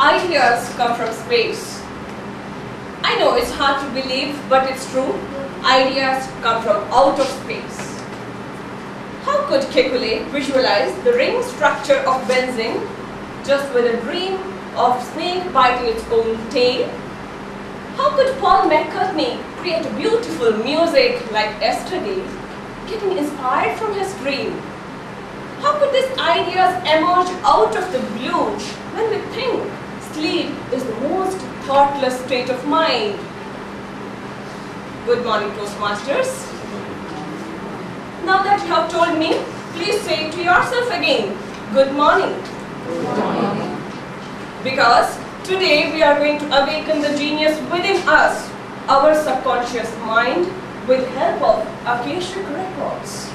Ideas come from space. I know it's hard to believe, but it's true. Ideas come from out of space. How could Kekulé visualize the ring structure of benzene just with a dream of snake biting its own tail? How could Paul McCartney create beautiful music like Yesterday, getting inspired from his dream? How could these ideas emerge out of the blue when we think sleep is the most thoughtless state of mind? Good morning, Toastmasters. Now that you have told me, please say it to yourself again. Good morning. Good morning. Because today we are going to awaken the genius within us, our subconscious mind, with the help of Akashic records.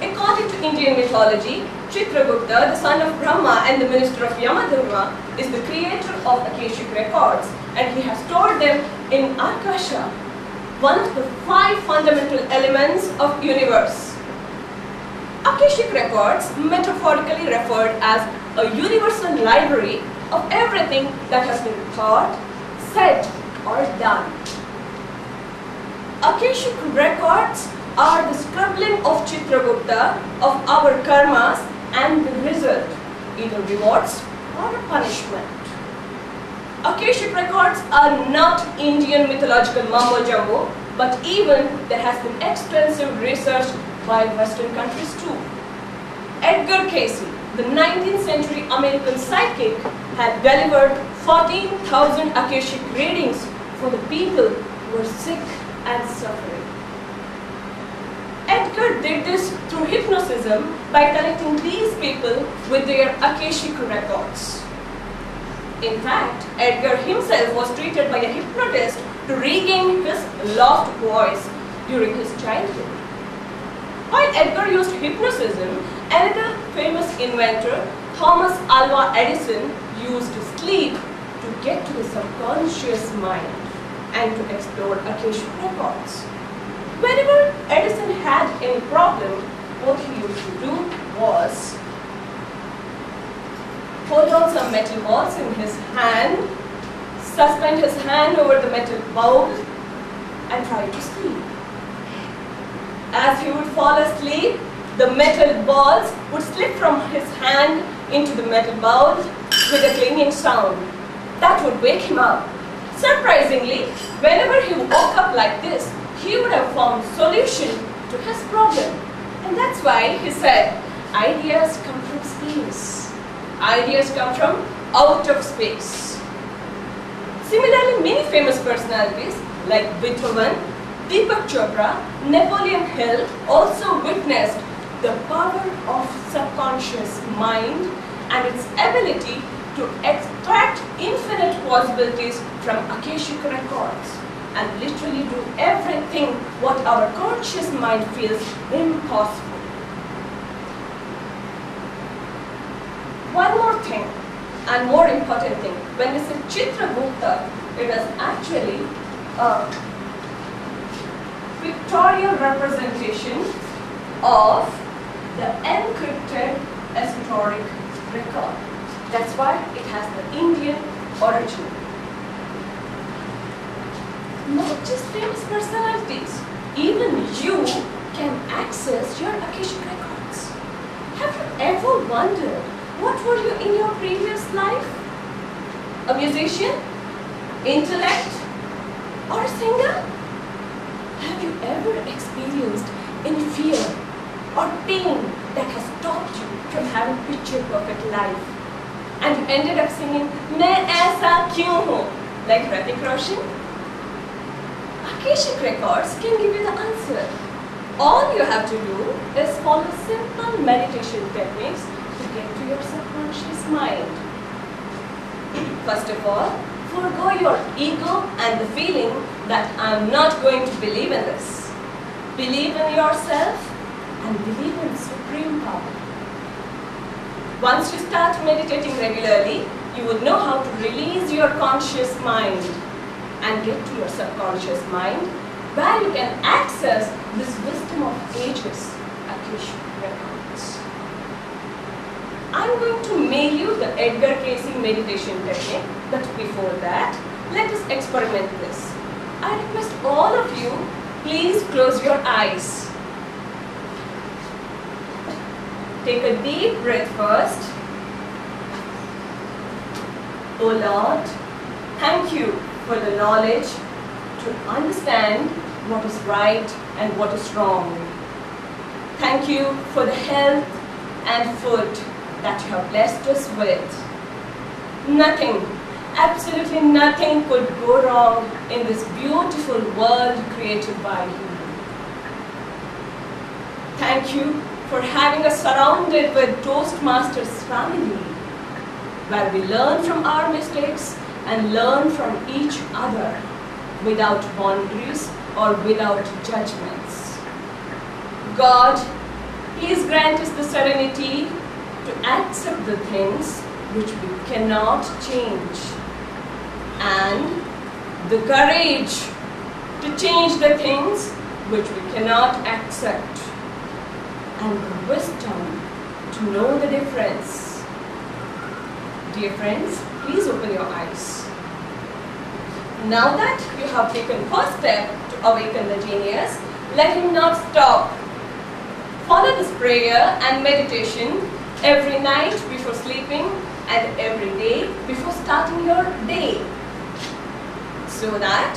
According to Indian mythology, Chitragupta, the son of Brahma and the minister of Yamadharma, is the creator of Akashic records, and he has stored them in Akasha, one of the 5 fundamental elements of universe. Akashic records, metaphorically referred as a universal library of everything that has been thought, said, or done. Akashic records are the scribbling of Chitragupta of our karmas and the result, either rewards or punishment. Akashic records are not Indian mythological mumbo-jumbo, but even there has been extensive research by Western countries too. Edgar Cayce, the 19th century American psychic, had delivered 14,000 Akashic readings for the people who were sick and suffering. Edgar did this through hypnotism by connecting these people with their Akashic records. In fact, Edgar himself was treated by a hypnotist to regain his lost voice during his childhood. While Edgar used hypnotism, another famous inventor, Thomas Alva Edison, used sleep to get to the subconscious mind and to explore Akashic records. Whenever Edison had any problem, what he used to do was hold on some metal balls in his hand, suspend his hand over the metal bowl, and try to sleep. As he would fall asleep, the metal balls would slip from his hand into the metal bowl with a clanging sound. That would wake him up. Surprisingly, whenever he woke up like this, he would have found solution to his problem. And that's why he said, ideas come from space. Ideas come from out of space. Similarly, many famous personalities like Beethoven, Deepak Chopra, Napoleon Hill also witnessed the power of subconscious mind and its ability to extract infinite possibilities from Akashic records and literally do everything what our conscious mind feels impossible. One more thing, and more important thing, when we say Chitragupta, it is actually a pictorial representation of the encrypted historic record. That's why it has the Indian origin. Not just famous personalities, even you can access your Akashic records. Have you ever wondered what were you in your previous life? A musician? Intellect? Or a singer? Have you ever experienced any fear or pain that has stopped you from having picture perfect life? And you ended up singing, "Main aisa kyun hu?" like Hrithik Roshan? Akashic records can give you the answer. All you have to do is follow simple meditation techniques to get to your subconscious mind. First of all, forgo your ego and the feeling that I'm not going to believe in this. Believe in yourself and believe in supreme power. Once you start meditating regularly, you would know how to release your conscious mind and get to your subconscious mind, where you can access this wisdom of ages, Akashic records. I'm going to mail you the Edgar Casey meditation technique, but before that, let us experiment this. I request all of you, please close your eyes. Take a deep breath first. Oh Lord, thank you for the knowledge to understand what is right and what is wrong. Thank you for the health and food that you have blessed us with. Nothing, absolutely nothing could go wrong in this beautiful world created by you. Thank you for having us surrounded with Toastmasters family, where we learn from our mistakes and learn from each other without boundaries or without judgments. God, please grant us the serenity to accept the things which we cannot change, and the courage to change the things which we cannot accept, and the wisdom to know the difference. Dear friends, please open your eyes. Now that you have taken first step to awaken the genius, let him not stop. Follow this prayer and meditation every night before sleeping and every day before starting your day, so that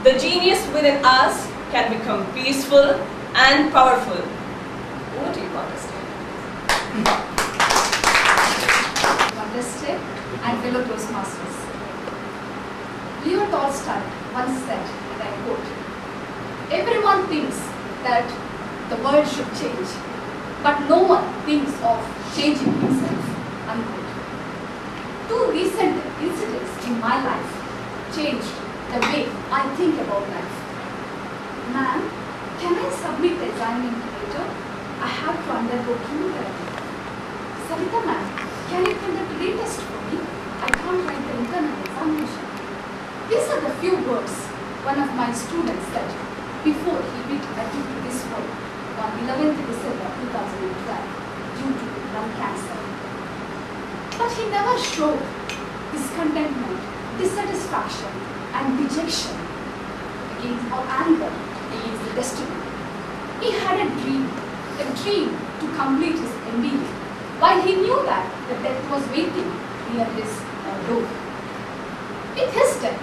the genius within us can become peaceful and powerful. Over to you, Contestant and fellow Toastmasters. Leo Tolstoy once said, and I quote, "Everyone thinks that the world should change, but no one thinks of changing himself." Unquote. Two recent incidents in my life changed the way I think about life. Ma'am, can I submit the assignment later? I have to undergo chemotherapy. Savita ma'am, can you conduct a retest for me? I can't write the internal examination. These are the few words one of my students said before he admitted to this world on 11th December 2012 due to lung cancer. But he never showed discontentment, dissatisfaction and dejection against or anger against the destiny. He had a dream to complete his MBA, while he knew that the death was waiting near his door. With his death,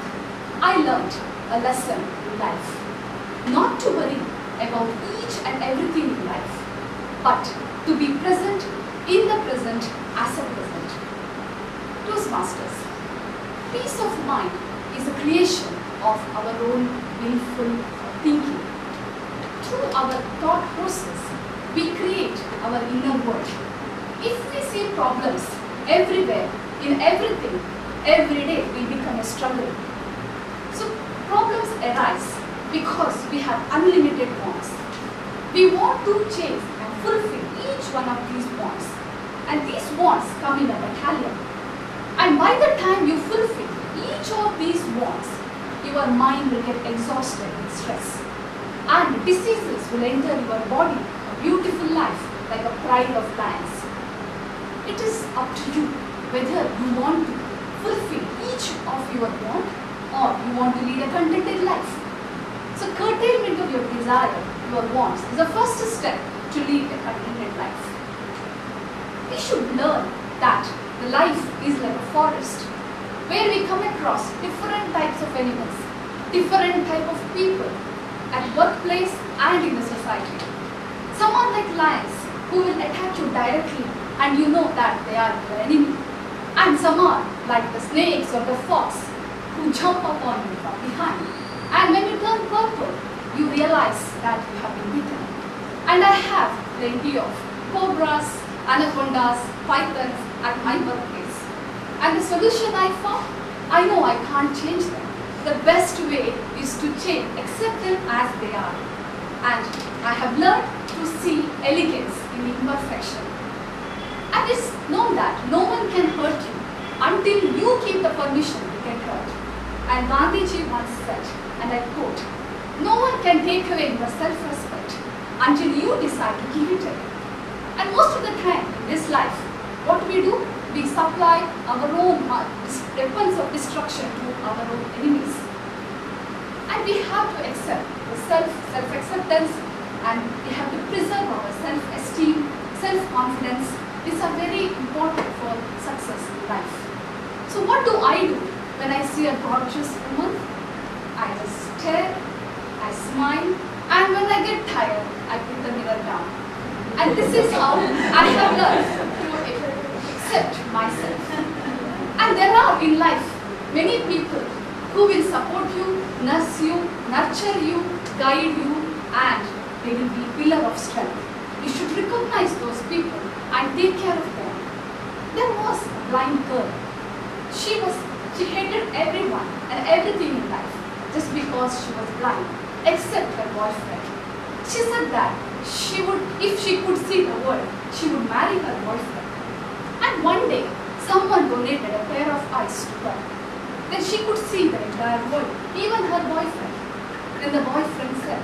I learned a lesson in life, not to worry about each and everything in life, but to be present in the present as a present. Toastmasters, peace of mind is a creation of our own willful thinking. Through our thought process, we create our inner world. If we see problems everywhere, in everything, every day will become a struggle. So problems arise because we have unlimited wants. We want to chase and fulfill each one of these wants. And these wants come in a battalion. And by the time you fulfill each of these wants, your mind will get exhausted with stress. And diseases will enter your body, a beautiful life like a pride of lions. It is up to you whether you want to fulfill each of your want or you want to lead a contented life. So curtailment of your desire, your wants, is the first step to lead a contented life. We should learn that the life is like a forest where we come across different types of animals, different type of people at workplace and in the society. Some are like lions who will attack you directly and you know that they are your enemy. And some are like the snakes or the fox who jump upon you from behind. And when you turn purple, you realize that you have been bitten. And I have plenty of cobras, anacondas, pythons at my workplace. And the solution I found, I know I can't change them. The best way is to change, accept them as they are. And I have learned to see elegance in imperfection. And it's known that no one can hurt you until you give the permission to get hurt. And Gandhiji once said, and I quote, "No one can take away your self-respect until you decide to give it away." And most of the time in this life, what we do, we supply our own weapons of destruction to our own enemies. And we have to accept the self-acceptance, and we have to preserve our self-esteem, self-confidence. These are very important for success in life. So what do I do when I see a gorgeous woman? I just stare, I smile, and when I get tired, I put the mirror down. And this is how I have learned to accept myself. And there are in life many people who will support you, nurse you, nurture you, guide you, and they will be a pillar of strength. You should recognize those people and take care of them. There was a blind girl. She hated everyone and everything in life just because she was blind, except her boyfriend. She said that if she could see the world, she would marry her boyfriend. And one day, someone donated a pair of eyes to her. Then she could see the entire world, even her boyfriend. Then the boyfriend said,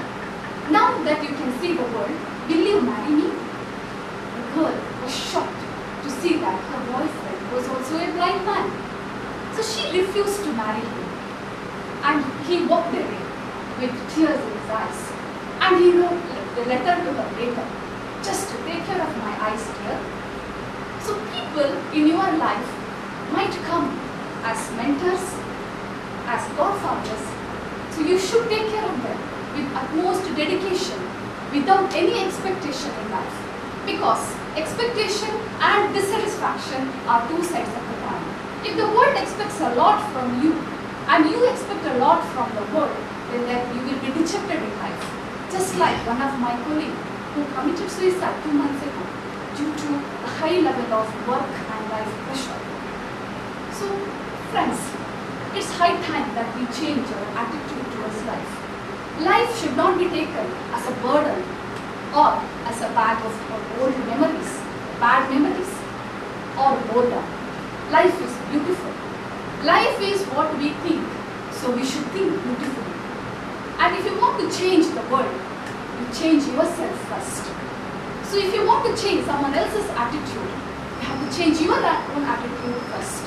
"Now that you can see the world, will you marry me?" The girl was shocked to see that her boyfriend was also a blind man. So she refused to marry him. And he walked away with tears in his eyes. And he wrote the letter to her later, "Just to take care of my eyes, dear." So people in your life might come as mentors, as godfathers. So you should take care of them with utmost dedication, without any expectation in life. Because expectation and dissatisfaction are two sides of the coin. If the world expects a lot from you, and you expect a lot from the world, then you will be dejected in life. Just like one of my colleagues who committed suicide 2 months ago due to a high level of work and life pressure. So, friends, it's high time that we change our attitude towards life. Life should not be taken as a burden or as a bag of old memories, bad memories, or boredom. Life is beautiful. Life is what we think, so we should think beautifully. And if you want to change the world, you change yourself first. So if you want to change someone else's attitude, you have to change your own attitude first.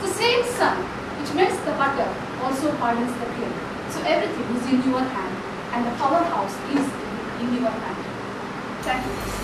The same sun which melts the butter also hardens the clay. So everything is in your hand, and the powerhouse is in your hand. Thank you.